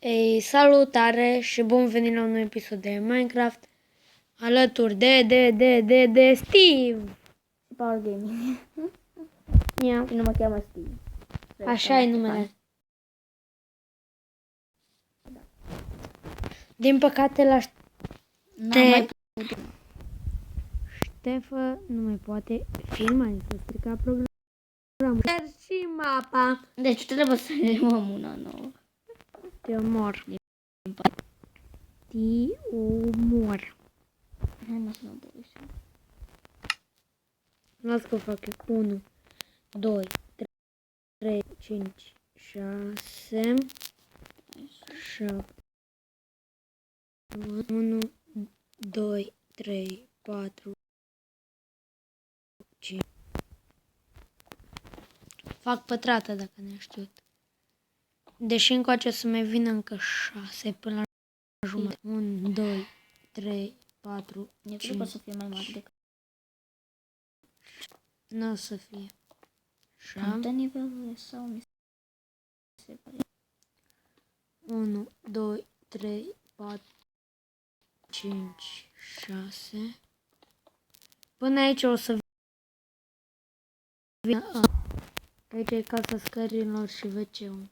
Ei, salutare și bun venit la un nou episod de Minecraft alături de Steve. Power Gaming. Ia. Și nu mă cheamă Steve. Așa e numele. Din păcate la Ștefă nu mai poate filma, s-a stricat programul. Dar și mapa. Deci trebuie să luăm una nouă. Te omor. Te omor. Hai mă să nu dă așa. Las că fac eu. 1, 2, 3, 5, 6, 7, 1, 2, 3, 4, 5. Fac pătrată dacă ne știut. Deși încoace să mai vină încă 6 până la jumătate. 1, 2, 3, 4, Eu 5. trebuie să fie mai mare decât. Nu o să fie. Am de nivelul sau mi se pare. 1, 2, 3, 4, 5, 6. Până aici o să vină. Aici e casa scărilor și WC-ul.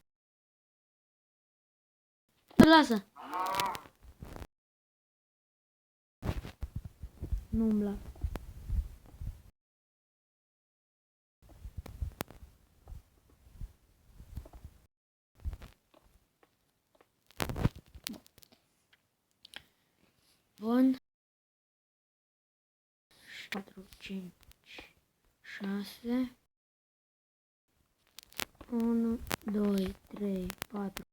Lasă! Nu umbla. Bun. 4, 5, 6. 1, 2, 3, 4.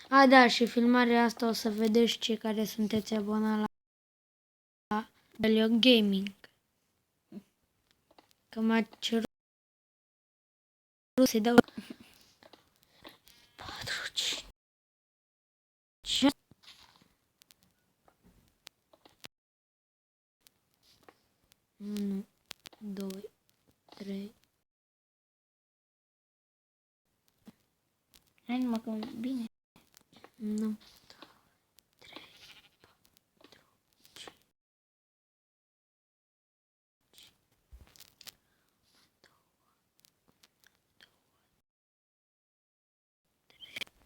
A, da, și filmarea asta o să vedeți cei care sunteți abonați la Belio Gaming. Că m-a cerut să-i dau 4, 5. 1, 2, 3. Hai numai că bine. Nu. 3, 4, 5.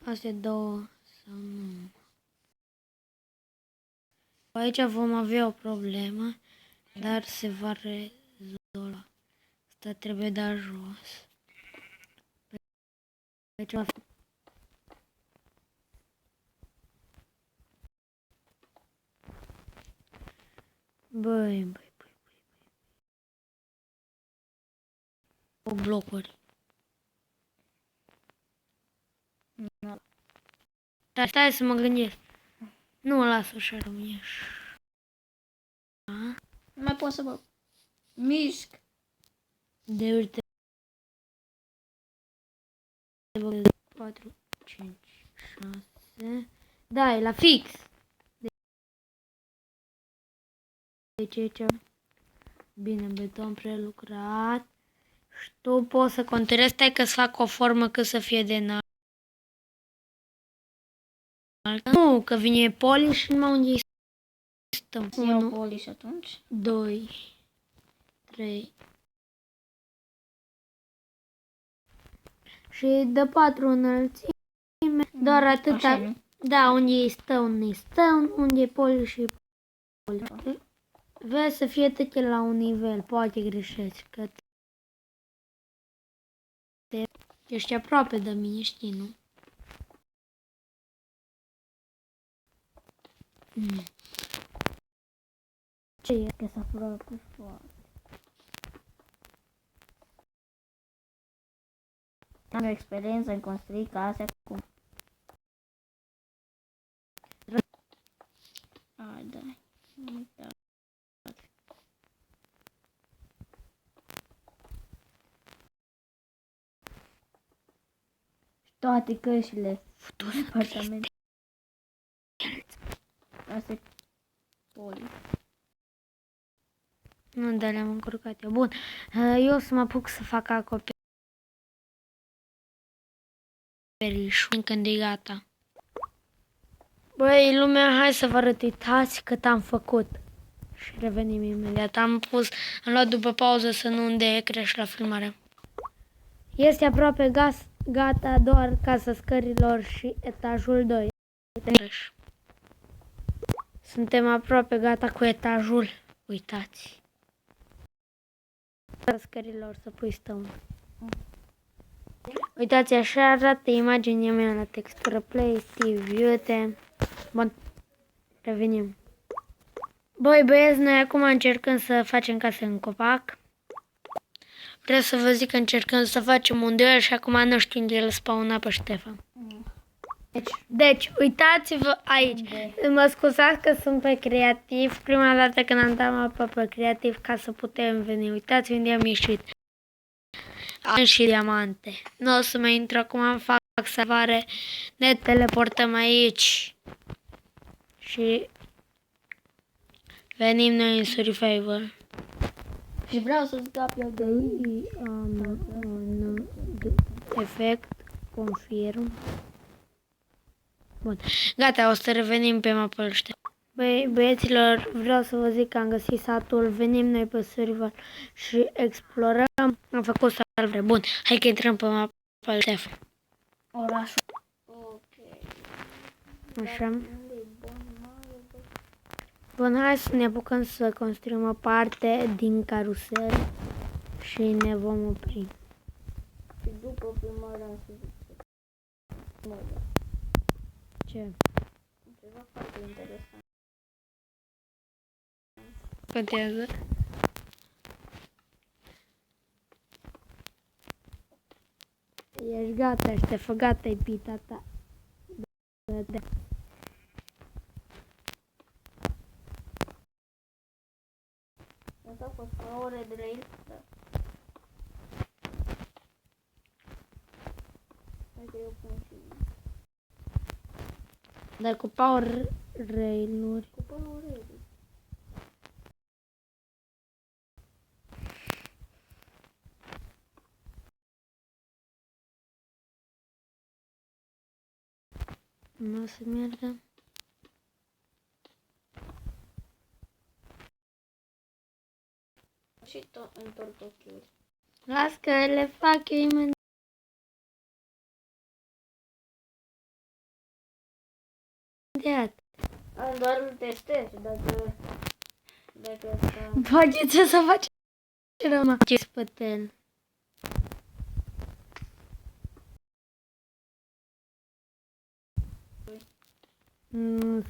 Astea două sau nu. Aici vom avea o problemă, dar se va rezolva. Asta trebuie dat jos. Aici va fi. Băi. O blocuri. Dar stai să mă gândesc. Nu, las așa rămâne. Nu mai pot să vă mișc. De uite. 4, 5, 6. Da, e la fix. Deci aici. Bine, beton prelucrat. Și tu poți să conturezi, stai că să fac o formă cât să fie de înalt. Nu, că vine polish și numai unde stăm. Să iau polish atunci. 2, 3. Și de 4 înălțime. Doar atâta. Așa, da, unde e stone, unde e polish și polish. Vezi să fie toate la un nivel, poate greșești, că ești aproape de mine, știi, nu? Ce e? Că s-a făcut foarte. Am o experiență în construi case cu... Ai, da. Toate cășile. Apartament. Asta e poli. Nu, de le-am încurcat eu. Bun. Eu o să mă apuc să fac acoperișul când e gata. Băi, lumea, hai să vă arăt, uitați cât am făcut. Și revenim imediat. Am luat după pauză să nu unde crești la filmare. Este aproape gata, doar casa scărilor și etajul 2. Suntem aproape gata cu etajul. Uitați. Scărilor să pui stăun. Uitați, așa arată imaginea mea la textură Play, Steve, uite. Bun, revenim. Băi, băieți, noi acum încercăm să facem case în copac. Vreau să vă zic că încercăm să facem un duel și acum nu știu unde el spawna pe Ștefan. Deci, uitați-vă aici. Mă scuzați că sunt pe creativ. Prima dată când am dat mapa pe creativ ca să putem veni. Uitați unde am ieșit. Am și diamante. Nu o să mai intru acum, fac salvare. Ne teleportăm aici. Și venim noi în Survivor. Și vreau să scap eu de Efect, confirm. Bun, gata, o să revenim pe mapă ăștia. Băieților, vreau să vă zic că am găsit satul, venim noi pe server și explorăm. Am făcut salvare. Bun, hai că intrăm pe mapă Ștefan. orașul. Ok. Așa. Bun, hai să ne apucăm să construim o parte din carusel și ne vom opri. Și după prima oară să zic. Ce? Ceva foarte interesant. Contează. Ești gata, Ștefă, gata-i pita ta. Da. Asta a fost o oră de rail. Da. Hai că eu pun și Dar cu power rail-uri. cu power rail. Nu o să meargă. Și tot întorc ochiul. Las că le fac eu imediat. Am doar îl testez dacă asta... Poate ce să faci rămâne. Ce spătel.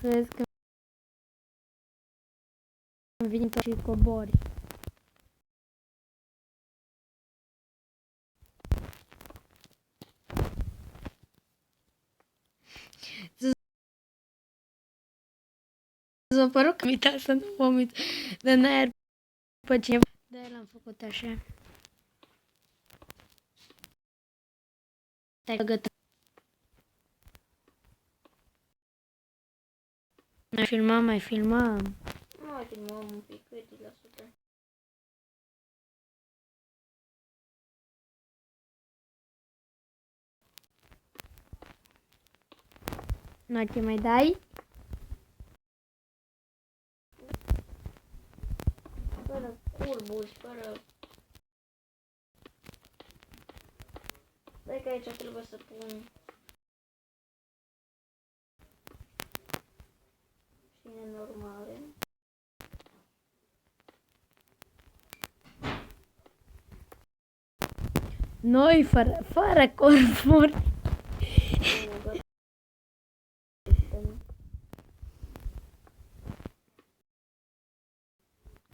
Să vezi că vine și cobori. S-a părut că mi-a să nu vomit de n-aer pe cineva. Da, l-am făcut așa. Stai că gata. Mai filmăm. Nu mai filmăm un pic, cât la sută. Nu te mai dai? Fără curburi, fără... Stai că aici trebuie să pun... șine normale. Noi fără corpuri.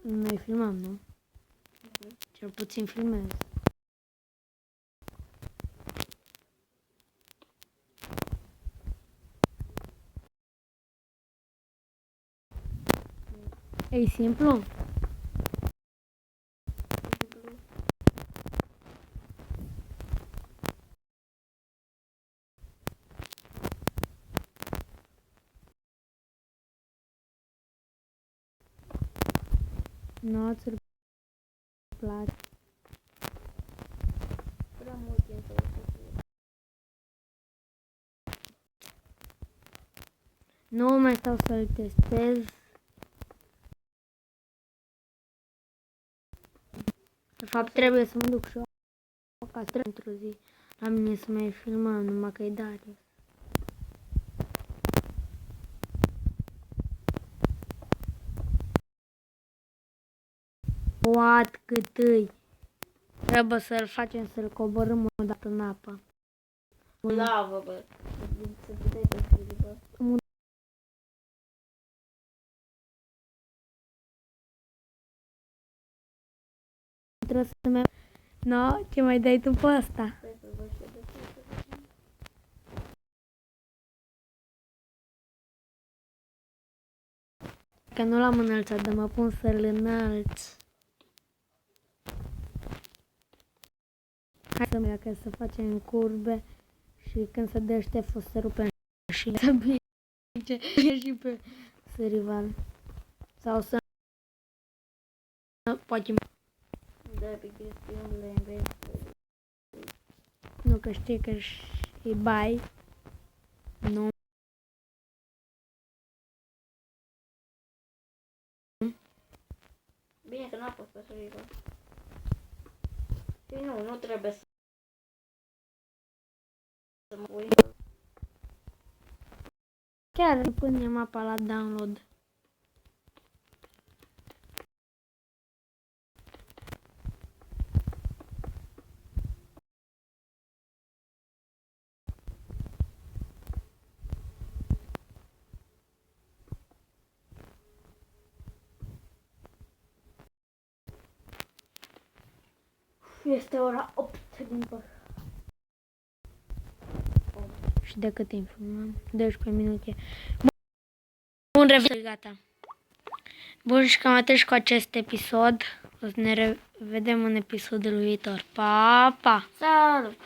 Noi filmăm, nu? Cel puțin filmez. E simplu? Nu, place. Prea mult timp să o fie. Nu mai stau să-l testez. De fapt, trebuie să mă duc și eu acasă într-o zi. La mine să mai filmăm, numai că e Darius. What cât îi. Trebuie să-l facem, să-l coborâm o dată în apă. Lavă, bă. Să puteai pe fili, bă. Trebuie să merg. No, ce mai dai tu pe ăsta? Stai să văd și eu de ce. Că nu l-am înălțat, dar mă pun să-l înălț. Hai să merg, să facem curbe și când se dă Ștef o să rupem și să pice și pe sărival. Sau să poate Da, pe chestiunile în vezi. nu că știi că e bai. Nu. Bine că n-a fost pe sărival. Păi nu trebuie să mă uit. Chiar punem apa la download. Este ora 8 din păcate. Și de cât timp filmăm? 12 minute. Bun, revenit, gata. Bun, și cam atât și cu acest episod. O să ne revedem în episodul viitor. Pa, pa! Salut!